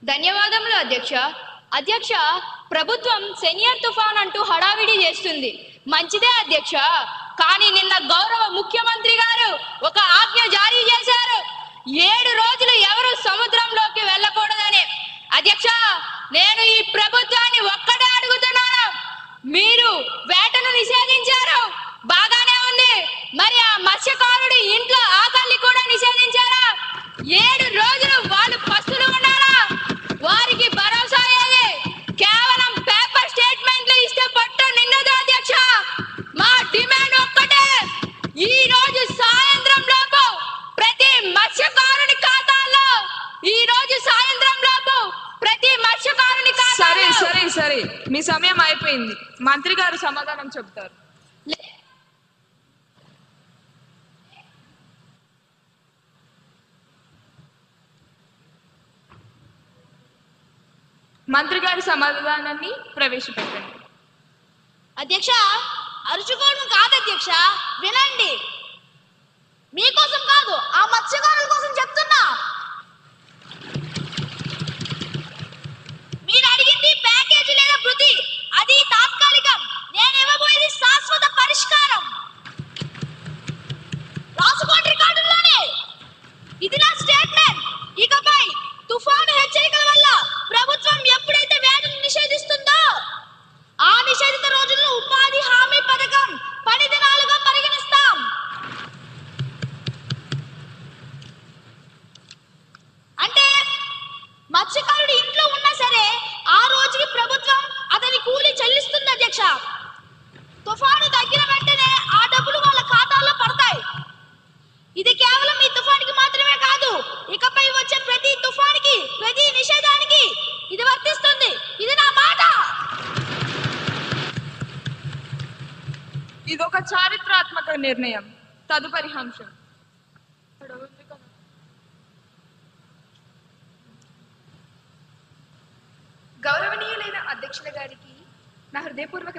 ధన్యవాదములు అధ్యక్ష. అధ్యక్ష, ప్రభుత్వం సెనియర్ తుఫాన్ అంటూ హడావిడి చేస్తుంది. మంచిదే అధ్యక్ష. కానీ నిన్న గౌరవ ముఖ్యమంత్రి గారు ఒక ఆజ్ఞ జారీ చేశారు. 7 రోజులు ఎవరు సముద్రంలోకి వెళ్ళకూడదని. అధ్యక్ష, నేను ఈ ప్రభుత్వాన్ని ఒక్కటే అడుగుతున్నాను. మీరు వేటను నిషేధించారు, బాగానే ఉంది. మరి ఆ మత్స్యకారుడి ఇంట్లో ఆకలిని కూడా నిషేధించారా? 7 రోజులు వాళ్ళు పస్తులు ఉన్నారా? వారికి భరోసా ఏది? కేవలం పేపర్ స్టేట్మెంట్లు ఇస్తే పట్టు నిన్నదు అధ్యక్ష. మా డిమాండ్ ఒక్కటే. ఈ రోజు సాయంత్రం లోపు ప్రతి మత్స్యకారుని ఖాతాలో సరే మీ సమయం అయిపోయింది. మంత్రి గారు సమాధానం చెప్తారు. మంత్రి గారి సమాధానాన్ని ప్రవేశపెట్టండి. అధ్యక్ష, అరుచుకోవడం కాదు అధ్యక్ష, వినండి. మీకోసం కాదు, ఆ మత్స్యకారుల కోసం చెప్తున్నా. మీరు అడిగింది ప్యాకేజీ లేదా వృద్ధి, అది తాత్కాలికం. నేను ఇవ్వబోయేది శాశ్వత పరిష్కారం. రాసుకోండి రికార్డుల్లోనే. ఇది నా స్టేట్మెంట్. ఇకపై తుఫాను హెచ్చరికల వల్ల ప్రభుత్వం ఎప్పుడైతే వేటను నిషేధిస్తుందో ఆ నిషేధిత రోజుల్లో ఉపాధి హామీ పథకం 10 దినాలుగా పరిగణిస్తాం. అంటే మత్స్యకారుడు ఇంట్లో ఉన్నా సరే ఆ రోజుకి ప్రభుత్వం అతని కూలి చెల్లిస్తుంది అధ్యక్ష. తుఫాను తగ్గిన వెంటనే ఆ డబ్బులు వాళ్ళ ఖాతాల్లో పడతాయి. ఇది కేవలం ఈ తుఫానికి మాత్రమే కాదు, ఇకపై వచ్చే ప్రతి తుఫానికి, ప్రతి నిషేధానికి ఇది వర్తిస్తుంది. ఇది నా మాట. ఇదొక చారిత్రాత్మక నిర్ణయం. తదుపరి అంశం. గౌరవనీయులైన అధ్యక్షుల గారికి నా హృదయపూర్వక